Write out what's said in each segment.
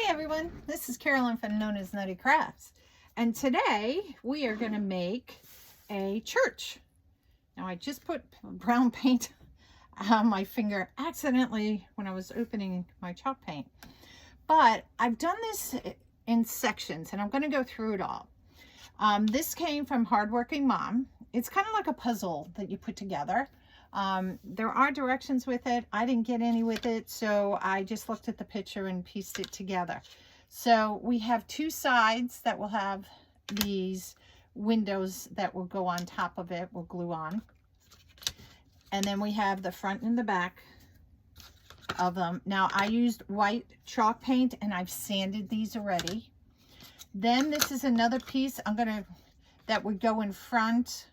Hi everyone, this is Carolyn from Known as Nutty Crafts, and today we are going to make a church. Now I just put brown paint on my finger accidentally when I was opening my chalk paint, but I've done this in sections and I'm going to go through it all. This came from Hardworking Mom. It's kind of like a puzzle that you put together. There are directions with it. I didn't get any with it, so I just looked at the picture and pieced it together. So we have two sides that will have these windows that will go on top of it, we'll glue on. And then we have the front and the back of them. Now I used white chalk paint and I've sanded these already. Then this is another piece that would go in front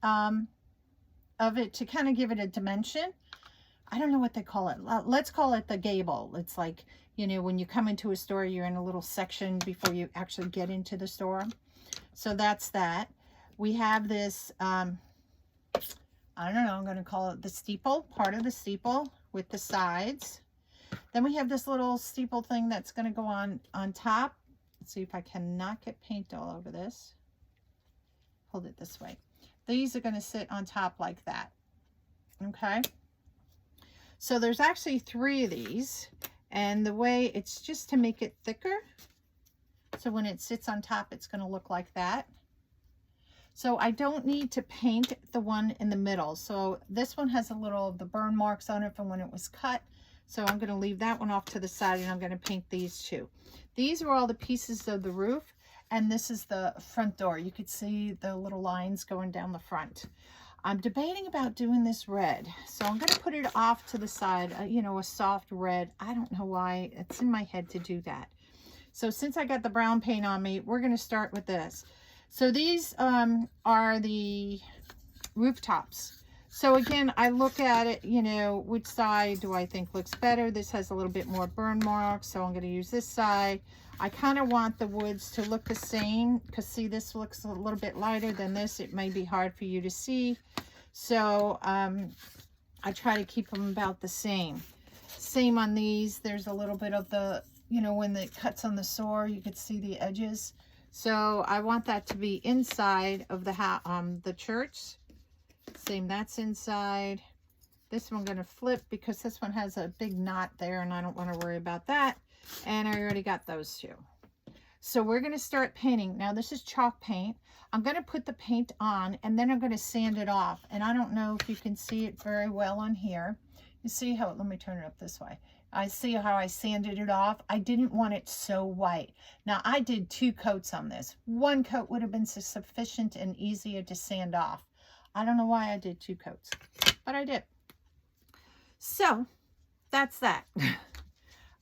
of it to kind of give it a dimension. I don't know what they call it. Let's call it the gable. It's like, you know, when you come into a store, you're in a little section before you actually get into the store. So that's that. We have this, I don't know, I'm going to call it the steeple, part of the steeple with the sides. Then we have this little steeple thing that's going to go on top. Let's see if I cannot get paint all over this. Hold it this way. These are going to sit on top like that. Okay. So there's actually 3 of these, and the way it's just to make it thicker. So when it sits on top, it's going to look like that. So I don't need to paint the one in the middle. So this one has a little of the burn marks on it from when it was cut. So I'm going to leave that one off to the side, and I'm going to paint these 2. These are all the pieces of the roof. And this is the front door. You could see the little lines going down the front. I'm debating about doing this red. So I'm going to put it off to the side, you know, a soft red. I don't know why. It's in my head to do that. So since I got the brown paint on me, we're going to start with this. So these are the rooftops. So again, I look at it, you know, which side do I think looks better? This has a little bit more burn marks, so I'm going to use this side. I kind of want the woods to look the same, because see, this looks a little bit lighter than this. It may be hard for you to see. So I try to keep them about the same. Same on these. There's a little bit of the, you know, when it cuts on the saw, you could see the edges. So I want that to be inside of the church. Same, that's inside. This one I'm going to flip because this one has a big knot there and I don't want to worry about that. And I already got those 2. So we're going to start painting. Now this is chalk paint. I'm going to put the paint on and then I'm going to sand it off. And I don't know if you can see it very well on here. You see how, let me turn it up this way. I see how I sanded it off. I didn't want it so white. Now I did 2 coats on this. 1 coat would have been sufficient and easier to sand off. I don't know why I did 2 coats, but I did. So that's that.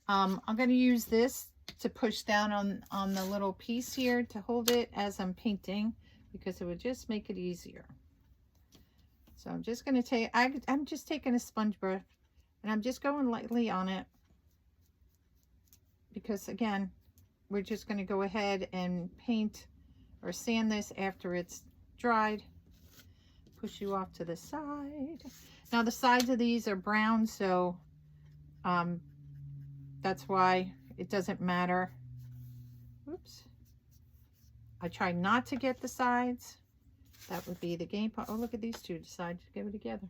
I'm going to use this to push down on the little piece here to hold it as I'm painting, because it would just make it easier. So I'm just going to take, I'm just taking a sponge brush and I'm just going lightly on it, because again, we're just going to go ahead and paint or sand this after it's dried. Push you off to the side. Now the sides of these are brown, so that's why it doesn't matter. Oops. I try not to get the sides. That would be the game part. Oh, look at these 2 decide to go together.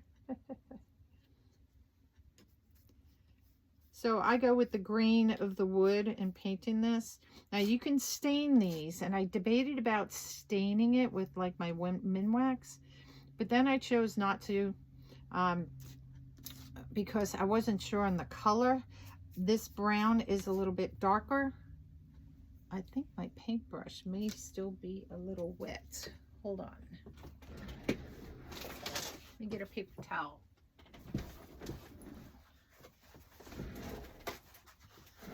So I go with the green of the wood and painting this. Now you can stain these, and I debated about staining it with like my Minwax, but then I chose not to because I wasn't sure on the color. This brown is a little bit darker. I think my paintbrush may still be a little wet. Hold on. Let me get a paper towel.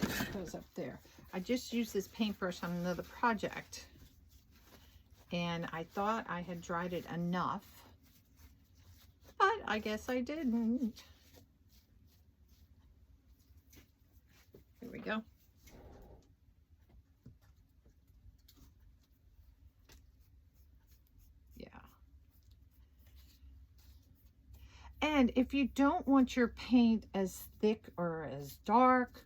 It goes up there. I just used this paintbrush on another project, and I thought I had dried it enough, but I guess I didn't. Here we go. Yeah. And if you don't want your paint as thick or as dark,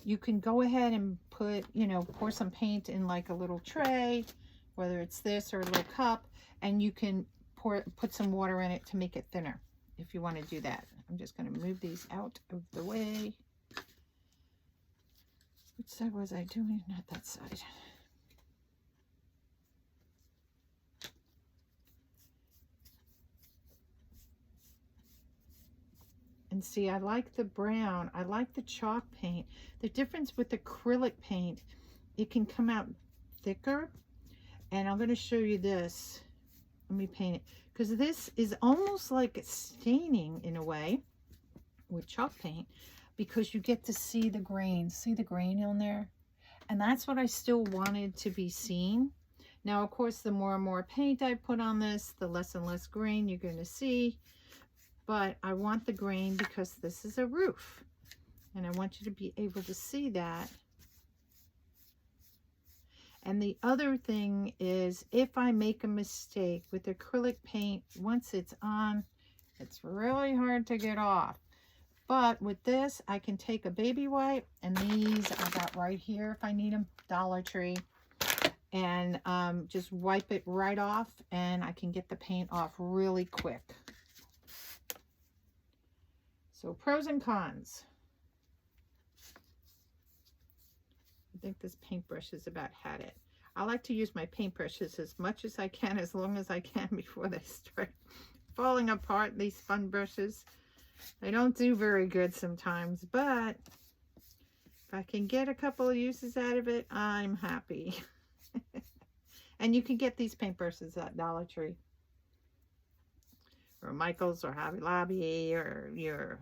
you can go ahead and put, you know, pour some paint in like a little tray, whether it's this or a little cup, and you can put some water in it to make it thinner if you want to do that. I'm just going to move these out of the way. Which side was I doing? Not that side. And see, I like the brown. I like the chalk paint. The difference with acrylic paint, it can come out thicker. And I'm going to show you this. Let me paint it. Because this is almost like staining in a way with chalk paint, because you get to see the grain. See the grain on there? And that's what I still wanted to be seen. Now, of course, the more and more paint I put on this, the less and less grain you're going to see. But I want the grain because this is a roof. And I want you to be able to see that. And the other thing is, if I make a mistake with acrylic paint, once it's on, it's really hard to get off. But with this, I can take a baby wipe, and these I got right here if I need them, Dollar Tree, and just wipe it right off, and I can get the paint off really quick. So pros and cons. I think this paintbrush has about had it. I like to use my paintbrushes as much as I can, as long as I can, before they start falling apart, these fun brushes. They don't do very good sometimes, but if I can get a couple of uses out of it, I'm happy. And you can get these paintbrushes at Dollar Tree, or Micheals, or Hobby Lobby, or your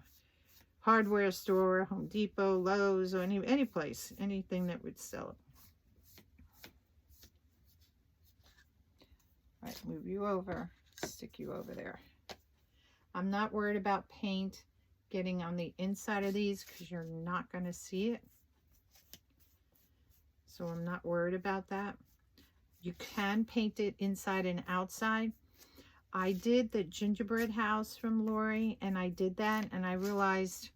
hardware store, Home Depot, Lowe's, or any place, anything that would sell it. All right, move you over, stick you over there. I'm not worried about paint getting on the inside of these because you're not going to see it. So I'm not worried about that. You can paint it inside and outside. I did the gingerbread house from Lori, and I did that, and I realized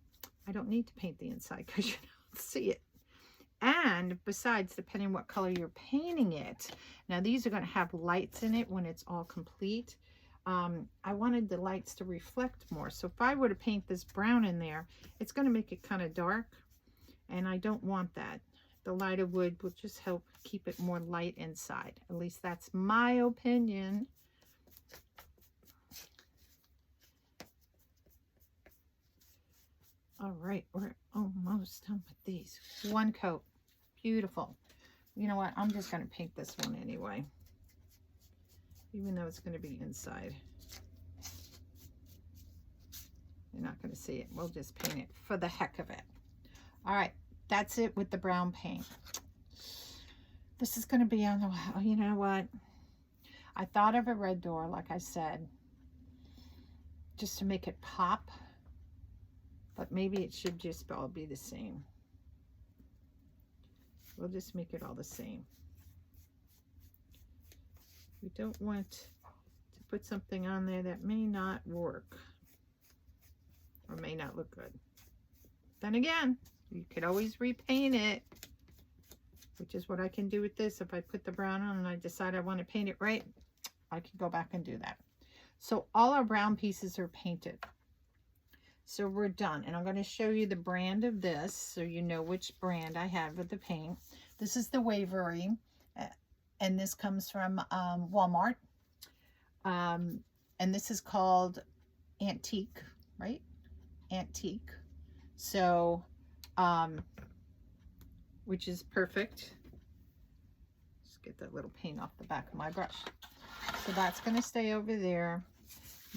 I don't need to paint the inside because you don't see it. And besides, depending what color you're painting it, now these are going to have lights in it when it's all complete. I wanted the lights to reflect more. So if I were to paint this brown in there, it's going to make it kind of dark, and I don't want that. The lighter wood will just help keep it more light inside. At least that's my opinion. All right, we're almost done with these. One coat. Beautiful. You know what? I'm just going to paint this one anyway, even though it's going to be inside. You're not going to see it. We'll just paint it for the heck of it. All right, that's it with the brown paint. This is going to be on the, oh, you know what? I thought of a red door, like I said, just to make it pop. But maybe it should just all be the same. We'll just make it all the same. We don't want to put something on there that may not work or may not look good. Then again, you could always repaint it, which is what I can do with this. If I put the brown on and I decide I want to paint it right, I can go back and do that. So all our brown pieces are painted. So we're done, and I'm going to show you the brand of this so you know which brand I have with the paint. This is the Waverly, and this comes from Walmart, and this is called Antique, right? Antique. So, which is perfect. Just get that little paint off the back of my brush. So that's going to stay over there.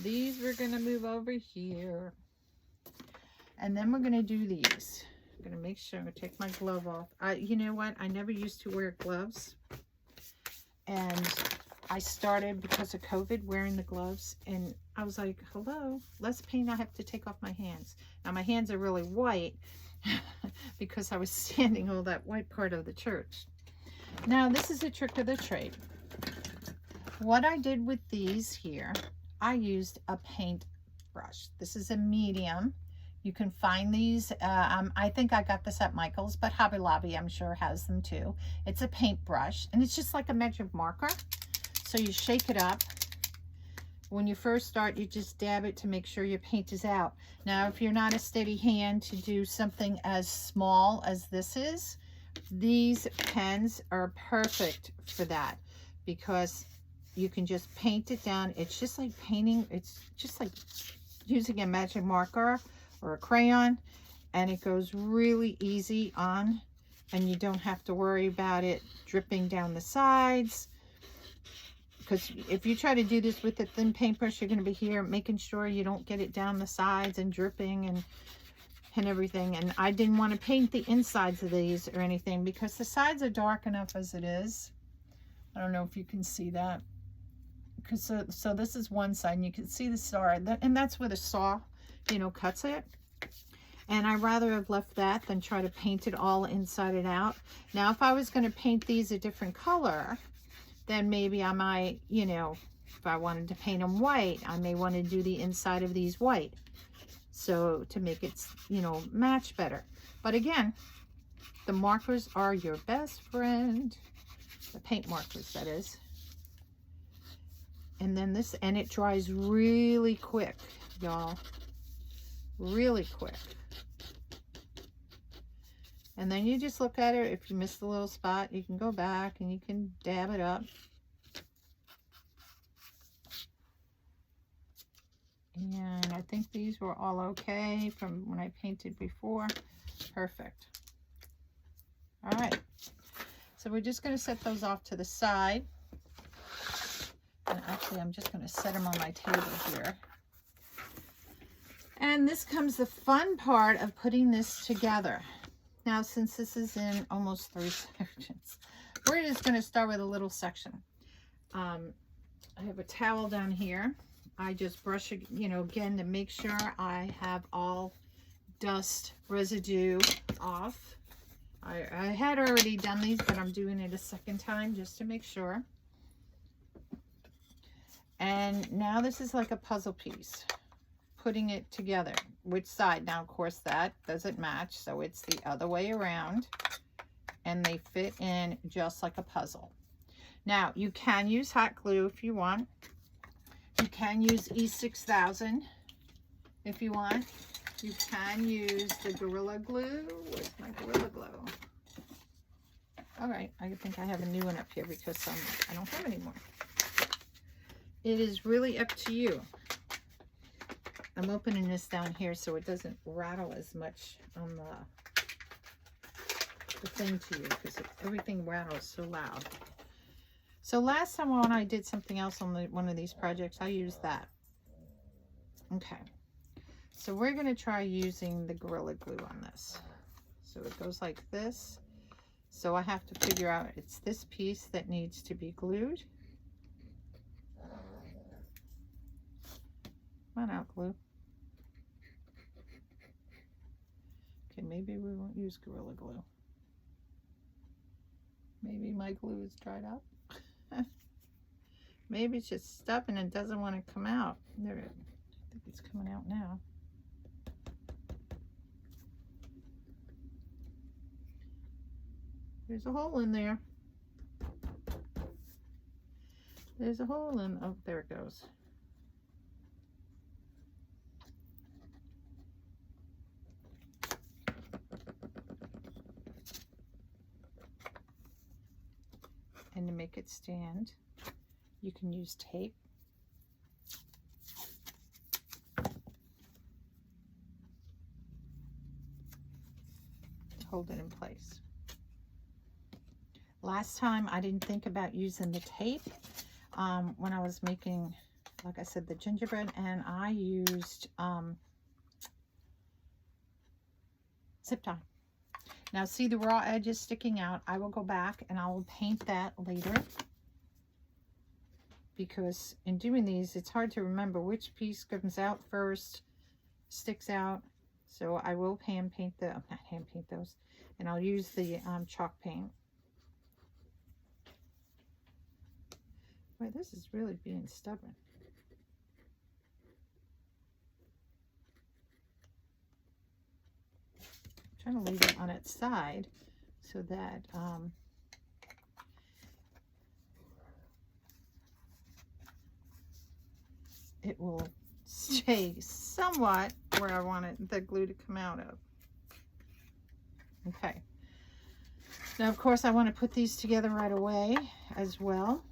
These we're going to move over here. And then we're going to do these. I'm going to make sure I take my glove off. You know what? I never used to wear gloves. And I started, because of COVID, wearing the gloves. And I was like, hello, less paint I have to take off my hands. Now, my hands are really white because I was sanding all that white part of the church. Now, this is a trick of the trade. What I did with these here, I used a paint brush. This is a medium. You can find these. I think I got this at Micheals, but Hobby Lobby I'm sure has them too. It's a paintbrush, and it's just like a magic marker. So you shake it up. When you first start, you just dab it to make sure your paint is out. Now, if you're not a steady hand to do something as small as this is, these pens are perfect for that, because you can just paint it down. It's just like painting. It's just like using a magic marker or a crayon, and it goes really easy on, and you don't have to worry about it dripping down the sides. Because if you try to do this with a thin paintbrush, you're going to be here making sure you don't get it down the sides and dripping and everything. And I didn't want to paint the insides of these or anything, because the sides are dark enough as it is. I don't know if you can see that. Because so this is one side, and you can see the star, and that's where the saw, you know, cuts it. And I'd rather have left that than try to paint it all inside and out. Now, if I was going to paint these a different color, then maybe I might, you know, if I wanted to paint them white, I may want to do the inside of these white. So to make it, you know, match better. But again, the markers are your best friend. The paint markers, that is. And then this, and it dries really quick, y'all. Really quick. And then you just look at it. If you miss the little spot, you can go back and you can dab it up. And I think these were all okay from when I painted before. Perfect. All right. So we're just going to set those off to the side. And actually, I'm just going to set them on my table here. And this comes the fun part of putting this together. Now, since this is in almost 3 sections, we're just going to start with a little section. I have a towel down here. I just brush it, you know, again, to make sure I have all dust residue off. I had already done these, but I'm doing it a second time just to make sure. And now this is like a puzzle piece. Putting it together. Which side? Now, of course, that doesn't match, so it's the other way around. And they fit in just like a puzzle. Now, you can use hot glue if you want. You can use E6000 if you want. You can use the Gorilla Glue. Where's my Gorilla Glue? All right, I think I have a new one up here because I don't have any more. It is really up to you. I'm opening this down here so it doesn't rattle as much on the thing to you, because everything rattles so loud. So last time when I did something else on one of these projects, I used that. Okay. So we're going to try using the Gorilla Glue on this. So it goes like this. So I have to figure out it's this piece that needs to be glued. Come on out, glue. Okay, maybe we won't use Gorilla Glue. Maybe my glue is dried up. Maybe it's just stubborn and doesn't want to come out. There, I think it's coming out now. There's a hole in there. There's a hole in, oh, there it goes. And to make it stand, you can use tape. To hold it in place. Last time I didn't think about using the tape when I was making, like I said, the gingerbread, and I used zip tie. Now see the raw edges sticking out. I will go back and I will paint that later, because in doing these it's hard to remember which piece comes out first, sticks out. So I will hand paint those, and I'll use the chalk paint. Boy, this is really being stubborn. trying to leave it on its side so that it will stay somewhat where I want the glue to come out of. Okay. Now, of course, I want to put these together right away as well,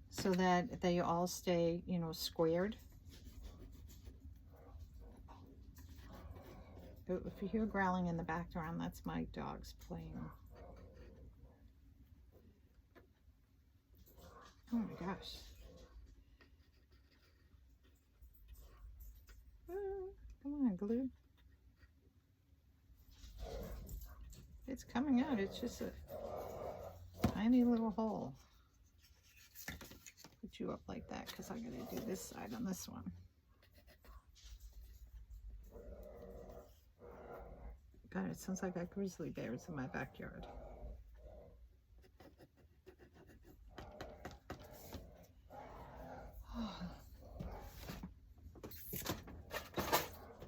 so that they all stay, you know, squared. If you hear growling in the background, that's my dogs playing. Oh my gosh. Oh, come on, glue. It's coming out. It's just a tiny little hole. Put you up like that because I got to do this side on this one. God, it sounds like I got grizzly bears in my backyard.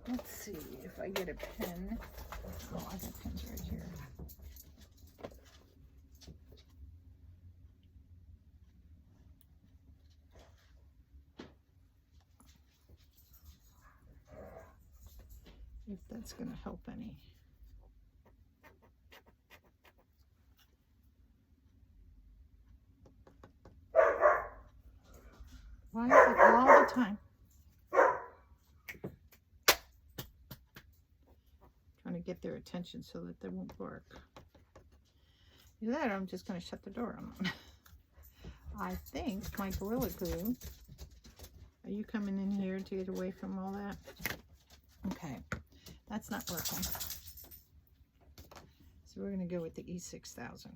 Let's see if I get a pen. Oh, I got pens right here. If that's going to help any. Why is it all the time? Trying to get their attention so that they won't bark. Either that or I'm just going to shut the door on them. I think my Gorilla Glue. Are you coming in here to get away from all that? Okay, that's not working. So we're going to go with the E6000.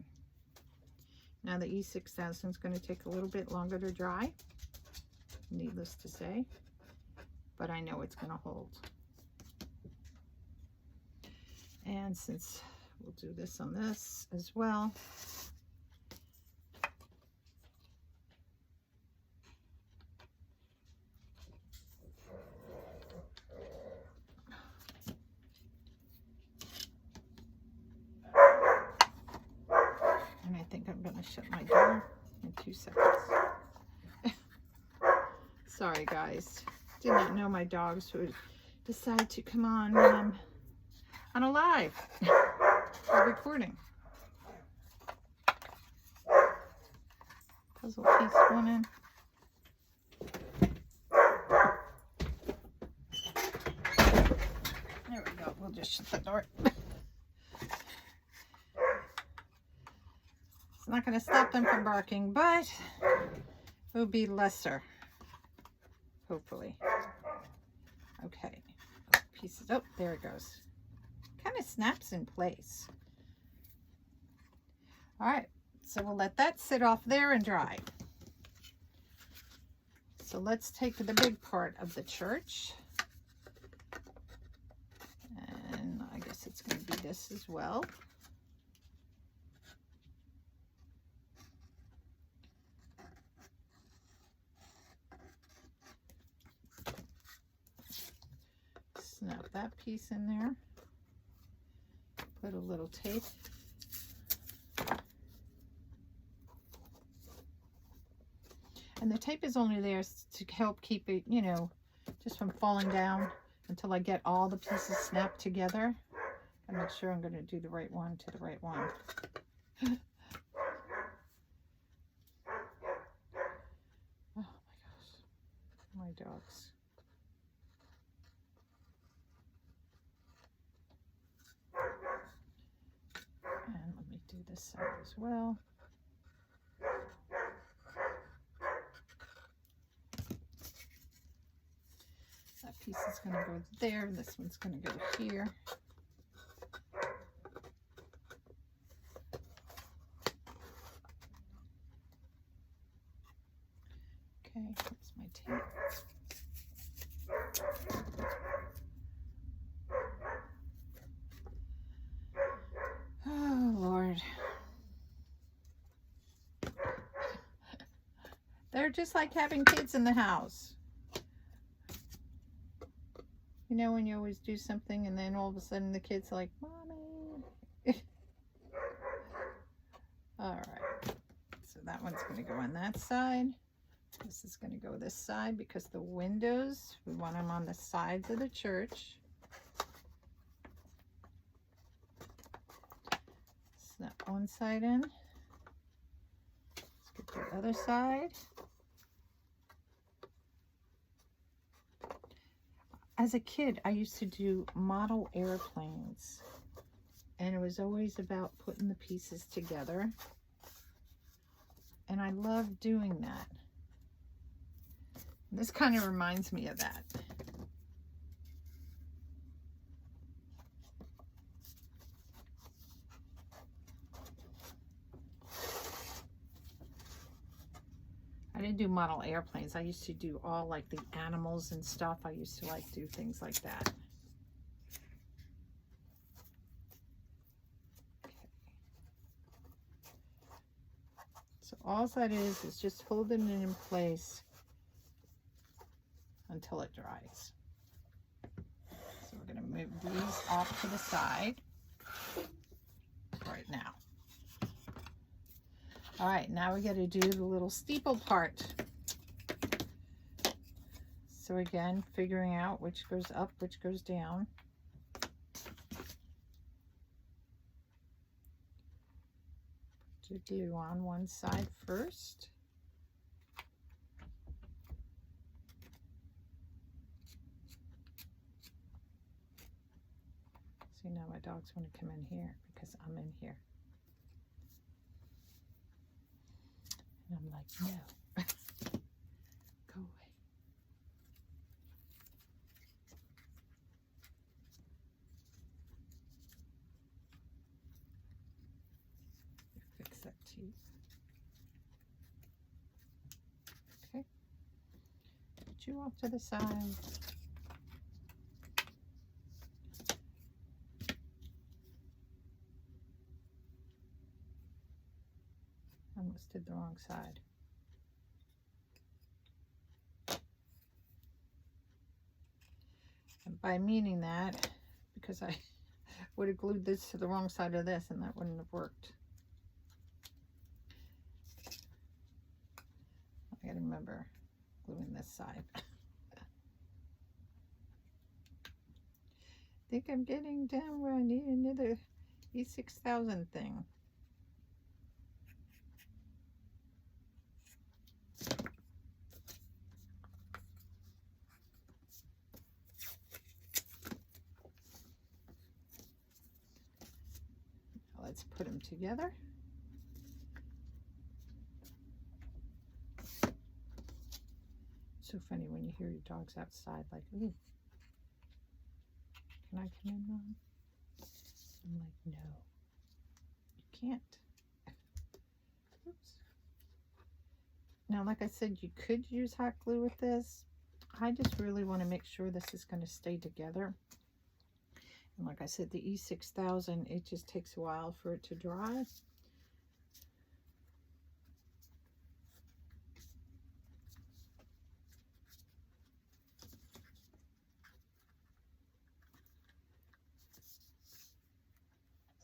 Now the E6000 is going to take a little bit longer to dry, needless to say, but I know it's going to hold. And since we'll do this on this as well, and I think I'm going to shut my door in 2 seconds. Sorry guys, did not know my dogs would decide to come on when I'm on a live recording. Puzzle piece one in. There we go. We'll just shut the door. It's not going to stop them from barking, but it will be lesser, hopefully. Okay. Pieces. Oh, there it goes. Kind of snaps in place. All right, so we'll let that sit off there and dry. So let's take the big part of the church, and I guess it's going to be this as well. Snap that piece in there. Put a little tape. And the tape is only there to help keep it, you know, just from falling down until I get all the pieces snapped together. And make sure I'm going to do the right one to the right one. Oh my gosh. My dogs. And let me do this side as well. That piece is going to go there. This one's going to go here. Okay, that's my tape. Oh, Lord. They're just like having kids in the house. You know when you always do something and then all of a sudden the kid's like, Mommy. All right. So that one's going to go on that side. This is going to go this side because the windows, we want them on the sides of the church. Snap one side in. Let's get the other side. As a kid, I used to do model airplanes, and it was always about putting the pieces together, and I love doing that. This kind of reminds me of that. I didn't do model airplanes. I used to do all like the animals and stuff. I used to like do things like that. Okay. So all that is just holding it in place until it dries. So we're going to move these off to the side right now. All right, now we got to do the little steeple part. So again, figuring out which goes up, which goes down. Put your glue on one side first. See, now my dogs want to come in here because I'm in here. And I'm like, no, go away. Fix that teeth. Okay. Put you off to the side. Almost did the wrong side. And by meaning that, because I would have glued this to the wrong side of this and that wouldn't have worked. I gotta remember gluing this side. I think I'm getting down where I need another E6000 thing. Let's put them together. So funny when you hear your dogs outside like, ooh, can I come in, Mom? I'm like, no, you can't. Oops. Now, like I said, you could use hot glue with this. I just really want to make sure this is going to stay together. And like I said, the E6000, it just takes a while for it to dry.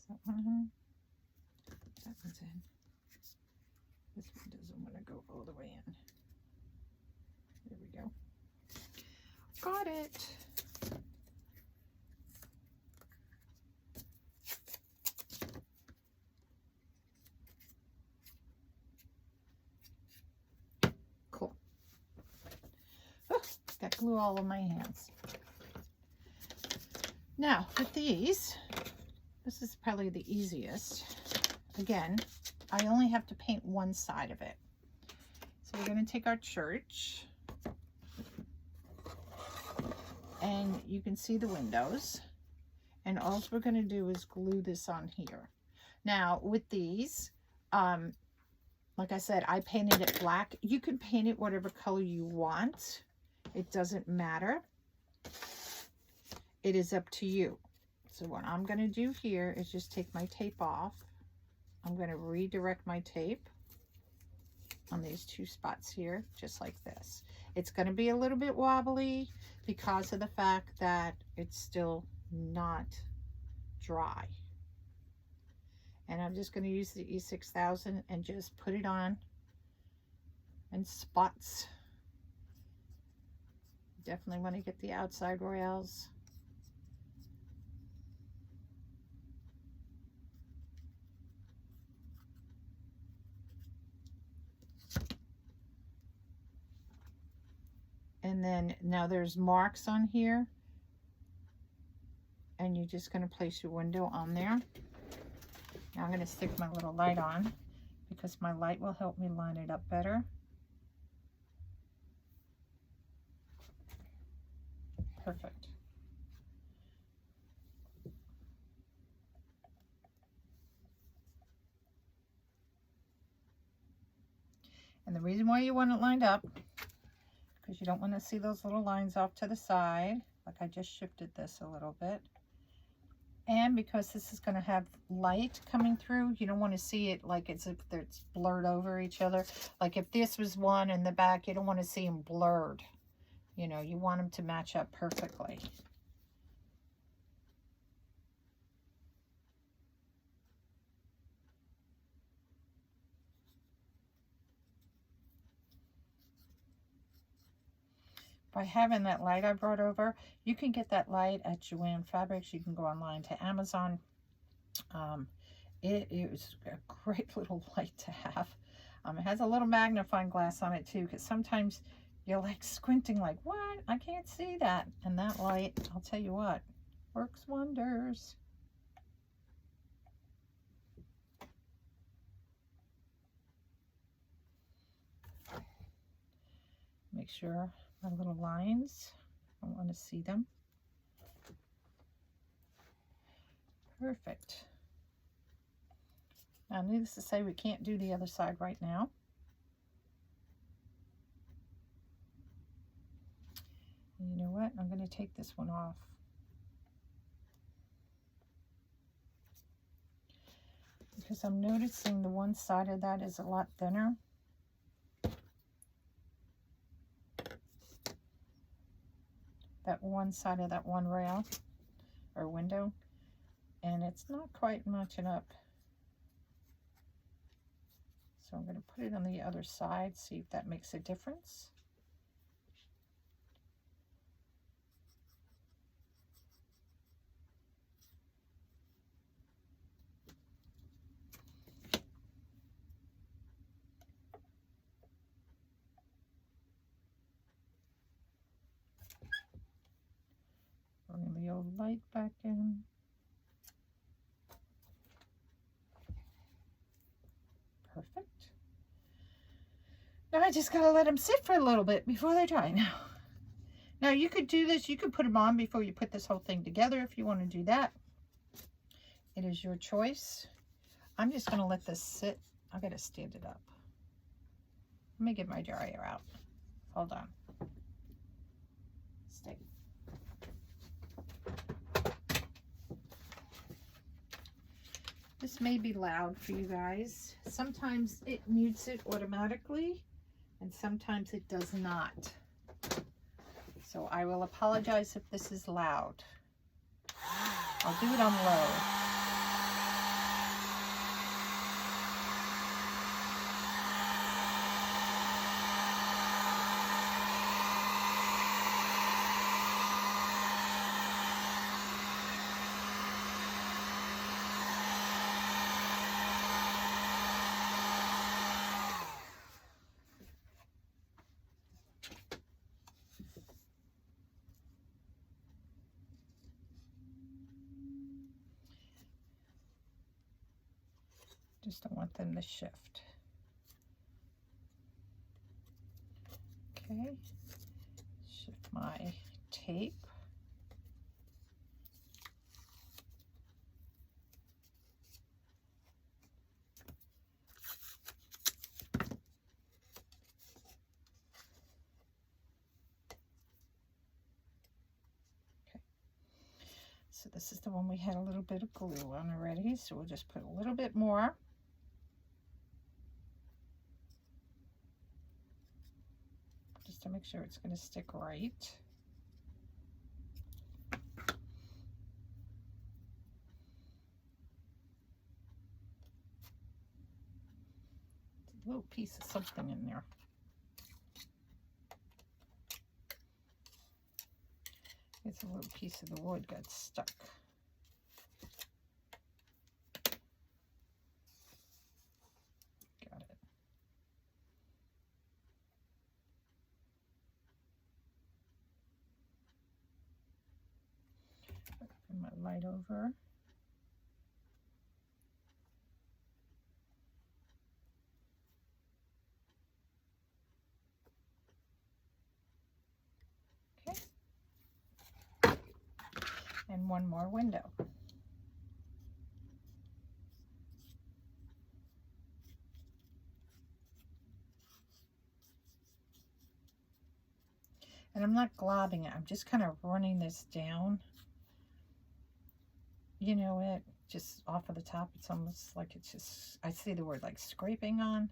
That one, that one's in. This one doesn't want to go all the way in. There we go. Got it. Cool. Oh, got glue all over my hands. Now, with these, this is probably the easiest. Again, I only have to paint one side of it. So we're going to take our church, and you can see the windows, and all we're going to do is glue this on here. Now, with these, like I said, I painted it black. You can paint it whatever color you want. It doesn't matter. It is up to you. So what I'm going to do here is just take my tape off. I'm going to redirect my tape. on these two spots here, just like this. It's going to be a little bit wobbly because of the fact that it's still not dry. And I'm just going to use the E6000 and just put it on in spots. Definitely want to get the outside rails. And then now there's marks on here, and you're just going to place your window on there. Now I'm going to stick my little light on because my light will help me line it up better. Perfect. And the reason why you want it lined up, because you don't want to see those little lines off to the side. Like I just shifted this a little bit. And because this is going to have light coming through, you don't want to see it like it's blurred over each other. Like if this was one in the back, you don't want to see them blurred. You know, you want them to match up perfectly. By having that light I brought over, you can get that light at Joann Fabrics. You can go online to Amazon. It is a great little light to have. It has a little magnifying glass on it too, because sometimes you're like squinting like, what? I can't see that. And that light, I'll tell you what, works wonders. Make sure my little lines, I want to see them. Perfect. Now, needless to say, we can't do the other side right now. And you know what? I'm going to take this one off. Because I'm noticing the one side of that is a lot thinner. That one side of that one rail or window, and it's not quite matching up. So I'm going to put it on the other side, see if that makes a difference. Bring the old light back in. Perfect. Now I just gotta let them sit for a little bit before they dry now. Now you could do this, you could put them on before you put this whole thing together if you want to do that. It is your choice. I'm just gonna let this sit. I gotta stand it up. Let me get my dryer out. Hold on. Stay. This may be loud for you guys. Sometimes it mutes it automatically, and sometimes it does not. So I will apologize if this is loud. I'll do it on low. Just don't want them to shift. Okay, shift my tape. So this is the one we had a little bit of glue on already, so we'll just put a little bit more. just to make sure it's going to stick right. A little piece of something in there. It's a little piece of the wood got stuck. Got it. Bring my light over. And one more window. And I'm not globbing it. I'm just kind of running this down. You know it, just off of the top. It's almost like it's just, I see the word like scraping on.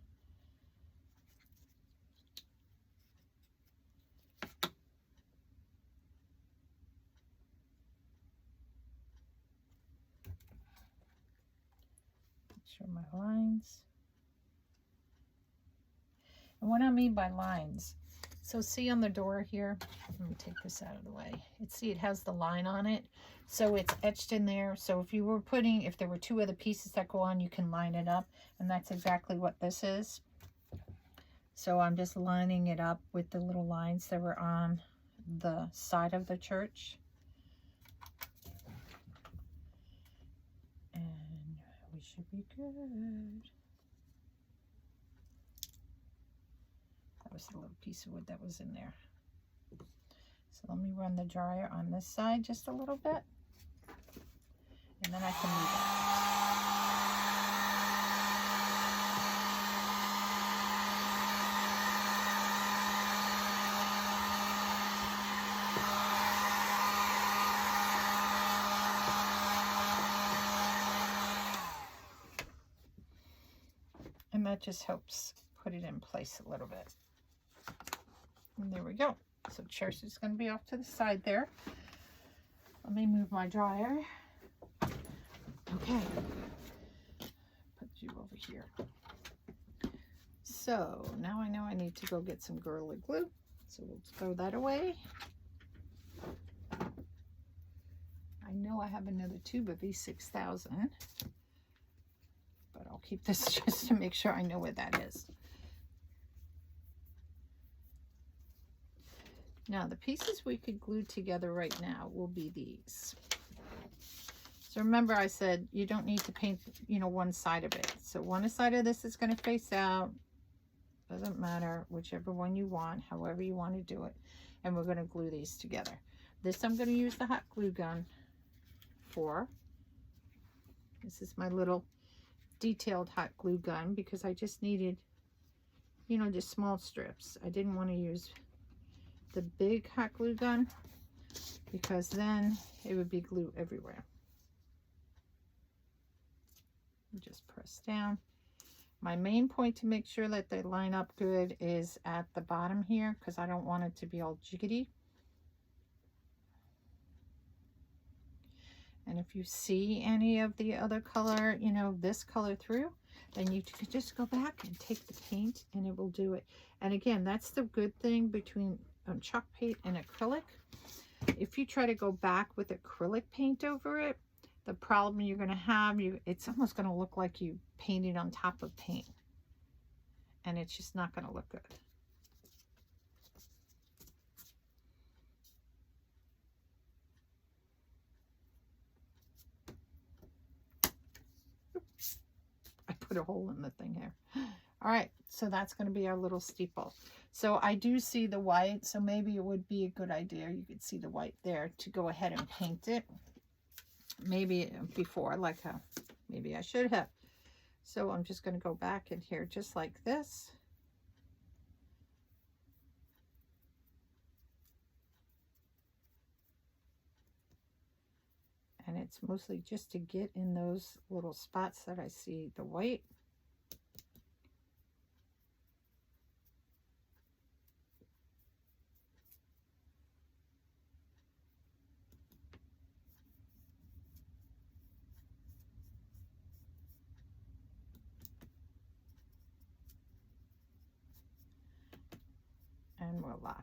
Show my lines. And what I mean by lines, so see on the door here, let me take this out of the way. See, it has the line on it. So it's etched in there. So if you were putting, if there were two other pieces that go on, you can line it up. And that's exactly what this is. So I'm just lining it up with the little lines that were on the side of the church. And we should be good. That was the little piece of wood that was in there. So let me run the dryer on this side just a little bit. And then I can move it. And that just helps put it in place a little bit. And there we go. So church is going to be off to the side there. Let me move my dryer. Okay. Put you over here. So now I know I need to go get some Gorilla Glue. So we'll throw that away. I know I have another tube of E6000. But I'll keep this just to make sure I know where that is. Now, the pieces we could glue together right now will be these. So remember I said you don't need to paint, you know, one side of it. So one side of this is going to face out. Doesn't matter, whichever one you want, however you want to do it. And we're going to glue these together. This I'm going to use the hot glue gun for. This is my little detailed hot glue gun because I just needed, you know, just small strips. I didn't want to use the big hot glue gun because then it would be glue everywhere. Just press down. My main point to make sure that they line up good is at the bottom here because I don't want it to be all jiggity. And if you see any of the other color, you know, this color through, then you can just go back and take the paint and it will do it. And again, that's the good thing between chalk paint and acrylic. If you try to go back with acrylic paint over it, the problem you're going to have, it's almost going to look like you painted on top of paint. And it's just not going to look good. Oops. I put a hole in the thing here. All right, so that's going to be our little steeple. So I do see the white, so maybe it would be a good idea, you could see the white there, to go ahead and paint it. Maybe before, like maybe I should have. So I'm just going to go back in here just like this. And it's mostly just to get in those little spots that I see the white. Voila.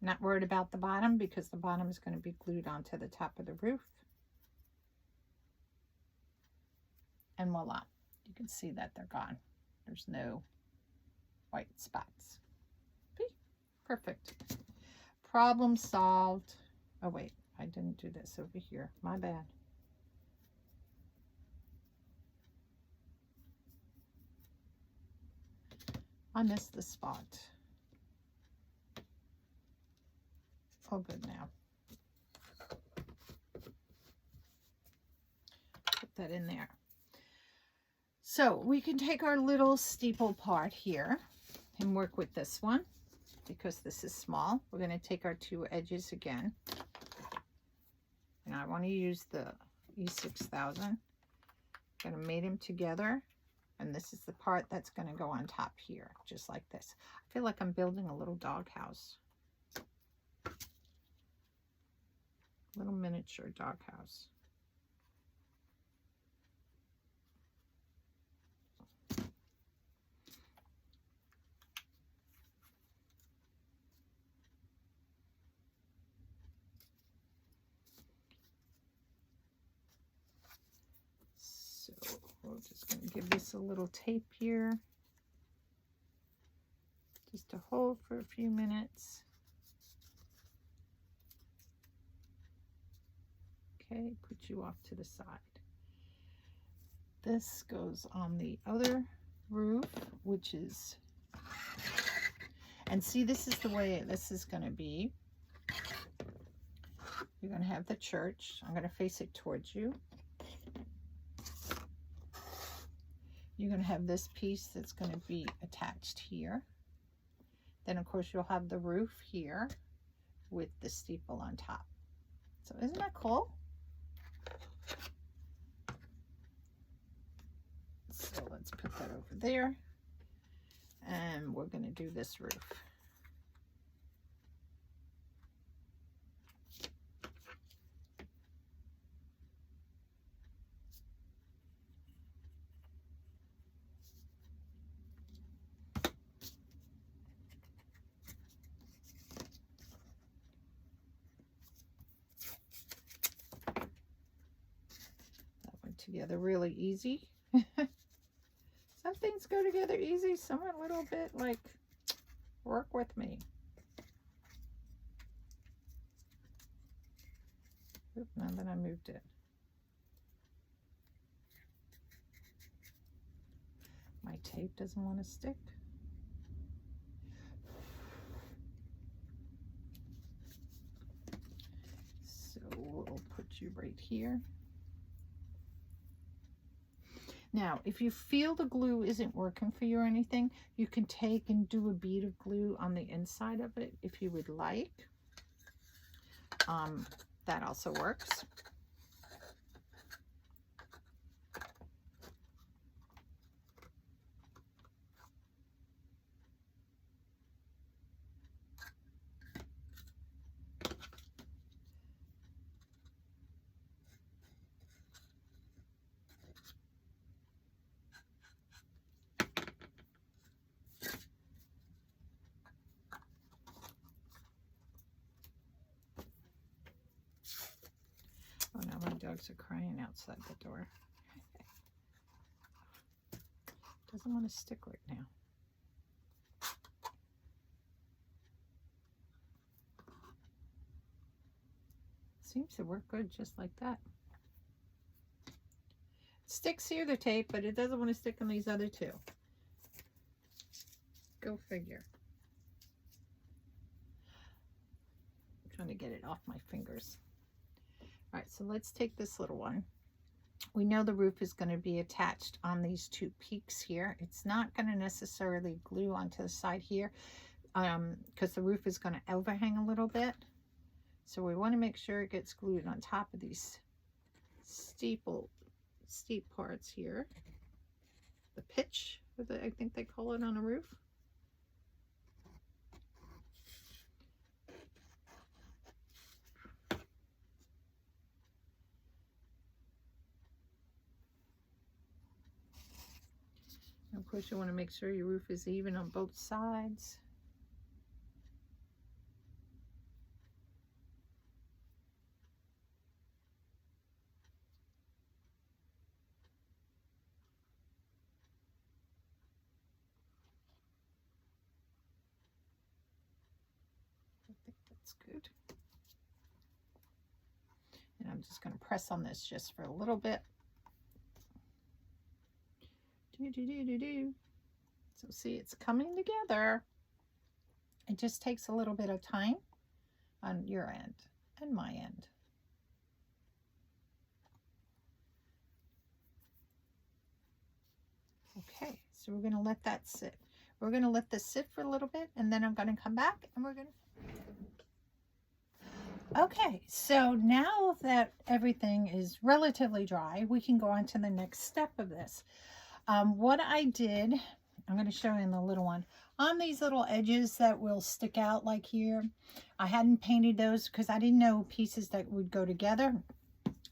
Not worried about the bottom because the bottom is going to be glued onto the top of the roof. And voila. You can see that they're gone. There's no white spots. Okay, perfect. Problem solved. Oh wait, I didn't do this over here. My bad. I missed the spot. All good now. Put that in there. So we can take our little steeple part here and work with this one because this is small. We're going to take our two edges again. And I want to use the E6000. I'm going to mate them together. And this is the part that's going to go on top here, just like this. I feel like I'm building a little doghouse. Little miniature doghouse. So we're just going to give this a little tape here, just to hold for a few minutes. Okay, put you off to the side. This goes on the other roof, which is, and see, this is the way this is going to be. You're going to have the church. I'm going to face it towards you. You're going to have this piece that's going to be attached here. Then, of course, you'll have the roof here with the steeple on top. So isn't that cool? So let's put that over there. And we're going to do this roof. Together really easy. Some things go together easy, some a little bit like work with me. Oop, now that I moved it. My tape doesn't want to stick. So we'll put you right here. Now, if you feel the glue isn't working for you or anything, you can take and do a bead of glue on the inside of it if you would like. That also works. Oh no, my dogs are crying outside the door. Doesn't want to stick right now. Seems to work good just like that. It sticks here, the tape, but it doesn't want to stick on these other two. Go figure. I'm trying to get it off my fingers. All right, so let's take this little one. We know the roof is going to be attached on these two peaks here. It's not going to necessarily glue onto the side here because the roof is going to overhang a little bit. So we want to make sure it gets glued on top of these steep parts here. The pitch, I think they call it on a roof. Of course, you want to make sure your roof is even on both sides. That's good. And I'm just going to press on this just for a little bit. So see, it's coming together. It just takes a little bit of time on your end and my end. Okay, so we're going to let that sit. We're going to let this sit for a little bit, and then I'm going to come back and we're going to... Okay, so now that everything is relatively dry, we can go on to the next step of this. What I did, I'm going to show you in the little one, on these little edges that will stick out like here, I hadn't painted those because I didn't know pieces that would go together.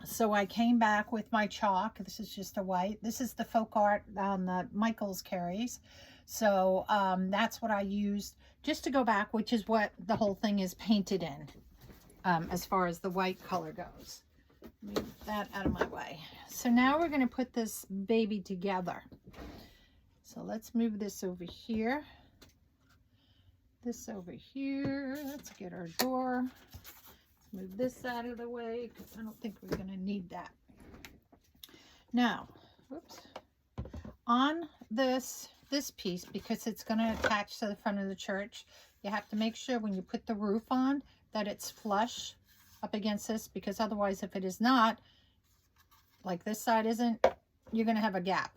So I came back with my chalk. This is just a white. This is the folk art that Micheals carries. So that's what I used just to go back, which is what the whole thing is painted in. As far as the white color goes. Move that out of my way. So now we're going to put this baby together. So let's move this over here. This over here. Let's get our door. Let's move this out of the way because I don't think we're going to need that. Now, whoops. On this piece, because it's going to attach to the front of the church, you have to make sure when you put the roof on that it's flush up against this, because otherwise if it is not, like this side isn't, you're going to have a gap.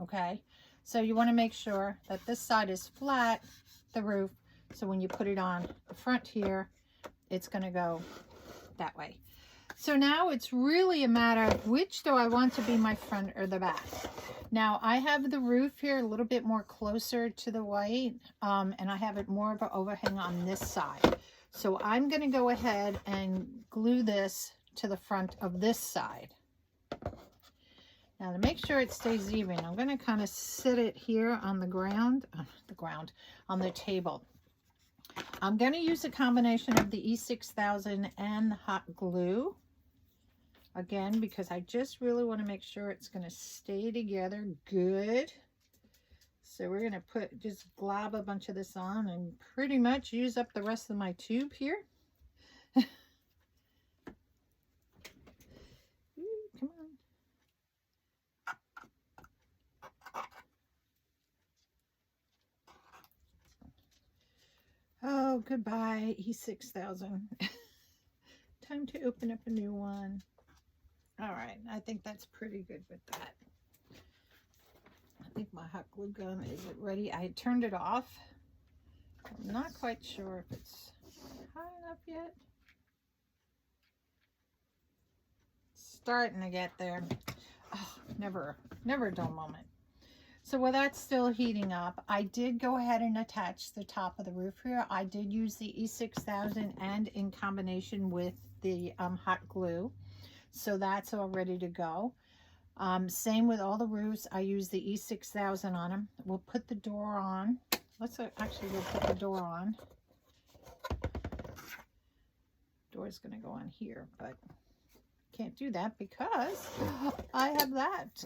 Okay, so you want to make sure that this side is flat, the roof, so when you put it on the front here, it's going to go that way. So now it's really a matter of which do I want to be my front or the back. Now I have the roof here a little bit more closer to the white, and I have it more of an overhang on this side. So I'm going to go ahead and glue this to the front of this side. Now to make sure it stays even, I'm going to kind of sit it here on the ground, on the table. I'm going to use a combination of the E6000 and the hot glue. Again, because I just really want to make sure it's going to stay together good. So we're going to just glob a bunch of this on and pretty much use up the rest of my tube here. Ooh, come on. Oh, goodbye, E6000. Time to open up a new one. All right, I think that's pretty good with that. I think my hot glue gun is ready. I turned it off. I'm not quite sure if it's high enough yet. Starting to get there. Oh, never a dull moment. So while that's still heating up, I did go ahead and attach the top of the roof here. I did use the E6000 and in combination with the hot glue. So that's all ready to go. Same with all the roofs. I use the E6000 on them. We'll put the door on. We'll put the door on. Door's going to go on here, but can't do that because I have that.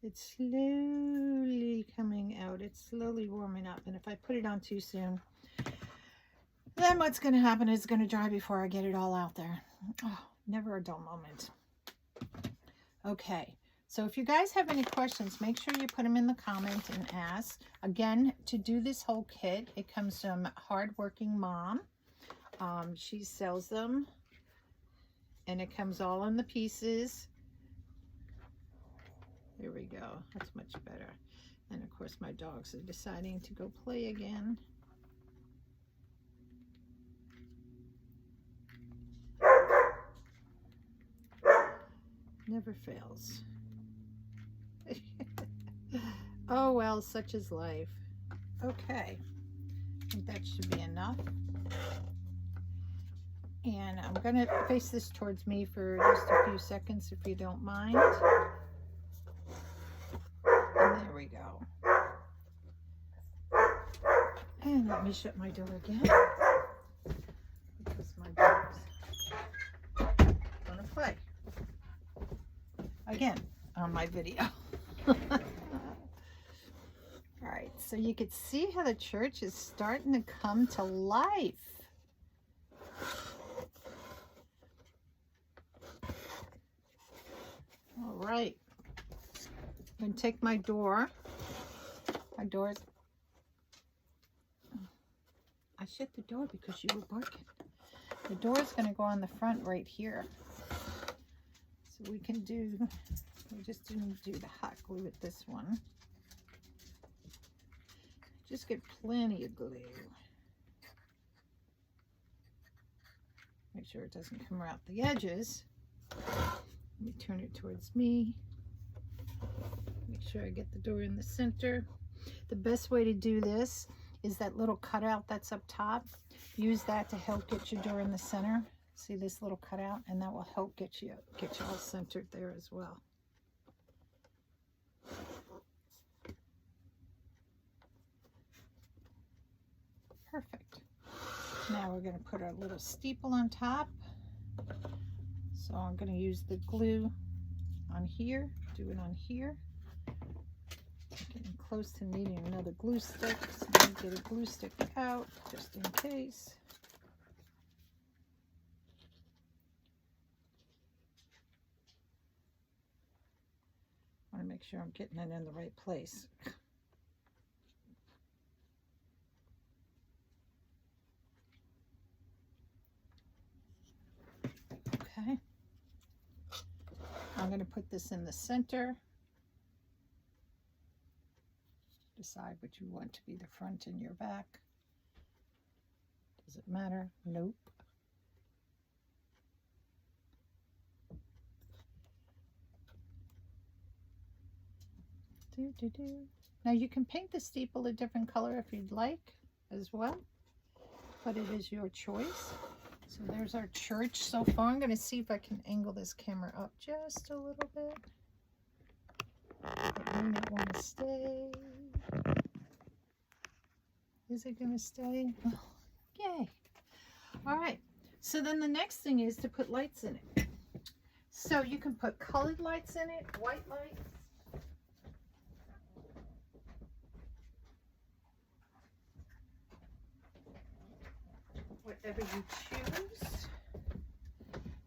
It's slowly coming out. It's slowly warming up, and if I put it on too soon, then what's going to happen is it's going to dry before I get it all out there. Oh, never a dull moment. Okay, so if you guys have any questions, make sure you put them in the comments and ask. Again, to do this whole kit, it comes from Hardworking Mom. She sells them, and it comes all in the pieces. There we go. That's much better. And of course, my dogs are deciding to go play again. Never fails. Oh well, such is life. Okay, I think that should be enough. And I'm gonna face this towards me for just a few seconds if you don't mind. And there we go. And let me shut my door again, because my dog's gonna play again on my video. All right, So you could see how the church is starting to come to life. All right. I'm going to take my door. My door's... I shut the door because you were barking. The door's going to go on the front right here. So we can do... We just didn't do the hot glue with this one. Just get plenty of glue. Make sure it doesn't come around the edges. Let me turn it towards me. Make sure I get the door in the center. The best way to do this is that little cutout that's up top. Use that to help get your door in the center. See this little cutout, and that will help get you all centered there as well. Perfect. Now we're going to put our little steeple on top. So I'm going to use the glue on here, do it on here. Getting close to needing another glue stick, so I'm going to get a glue stick out just in case. I want to make sure I'm getting it in the right place. Okay. I'm going to put this in the center. Decide what you want to be the front and your back. Does it matter? Nope. Now you can paint the steeple a different color if you'd like as well, but it is your choice. So there's our church so far. I'm going to see if I can angle this camera up just a little bit. It may not want to stay. Is it going to stay? Oh, yay. All right. So then the next thing is to put lights in it. So you can put colored lights in it, white lights. Whatever you choose.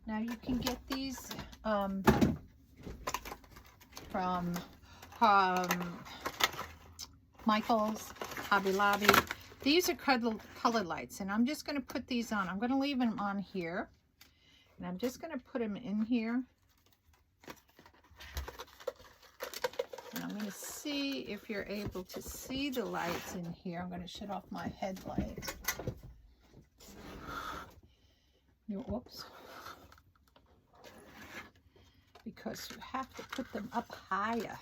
Now you can get these from Micheals, Hobby Lobby. These are colored lights, and I'm just going to put these on. I'm going to leave them on here, and I'm just going to put them in here. And I'm going to see if you're able to see the lights in here. I'm going to shut off my headlight. Whoops. Because you have to put them up higher.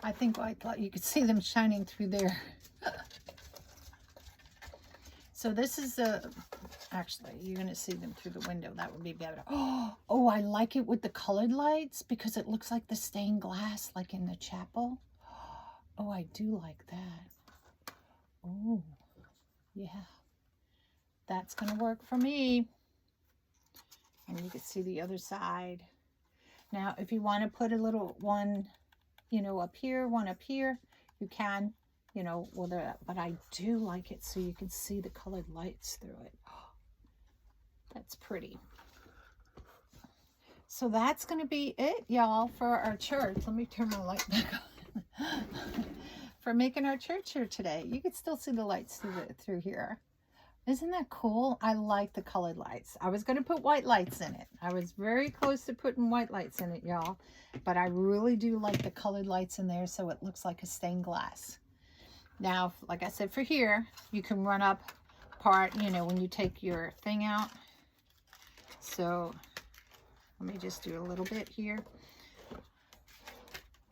I think you could see them shining through there. So this is actually, you're going to see them through the window. That would be better. Oh, I like it with the colored lights because it looks like the stained glass like in the chapel. Oh, I do like that. Oh, yeah. That's going to work for me. And you can see the other side. Now, if you want to put a little one, you know, up here, one up here, you can, you know, but I do like it so you can see the colored lights through it. Oh, that's pretty. So that's going to be it, y'all, for our church. Let me turn my light back on. For making our church here today. You can still see the lights through here. Isn't that cool? I like the colored lights. I was going to put white lights in it. I was very close to putting white lights in it, y'all. But I really do like the colored lights in there so it looks like a stained glass. Now, like I said, for here, you can run up part, you know, when you take your thing out. So, let me just do a little bit here.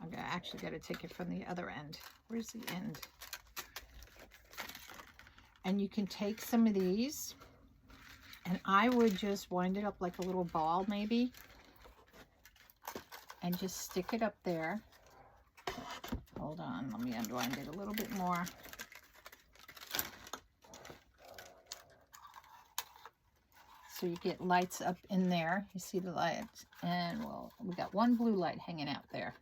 I'm actually got to take it from the other end. Where's the end? And you can take some of these, and I would just wind it up like a little ball maybe, and just stick it up there. Hold on, let me unwind it a little bit more. So you get lights up in there. You see the lights, and well, we got one blue light hanging out there.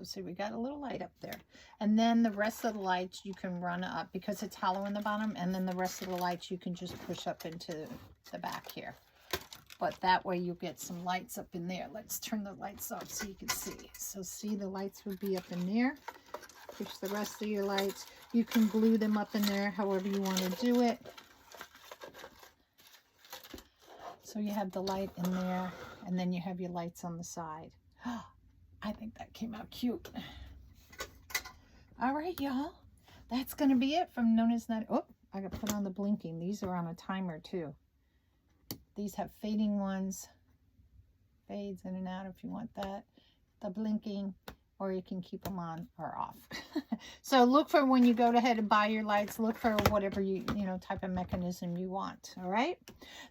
So see, we got a little light up there. And then the rest of the lights you can run up because it's hollow in the bottom. And then the rest of the lights you can just push up into the back here. But that way you get some lights up in there. Let's turn the lights off so you can see. So see, the lights would be up in there. Push the rest of your lights. You can glue them up in there however you want to do it. So you have the light in there, and then you have your lights on the side. I think that came out cute. All right, y'all. That's going to be it from Known as Not. Oh, I got to put on the blinking. These are on a timer, too. These have fading ones. Fades in and out if you want that. The blinking, or you can keep them on or off. So look for, when you go ahead and buy your lights, look for whatever you know, type of mechanism you want. All right.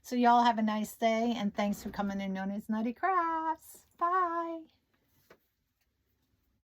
So y'all have a nice day, and thanks for coming in Known as Nutty Crafts. Bye.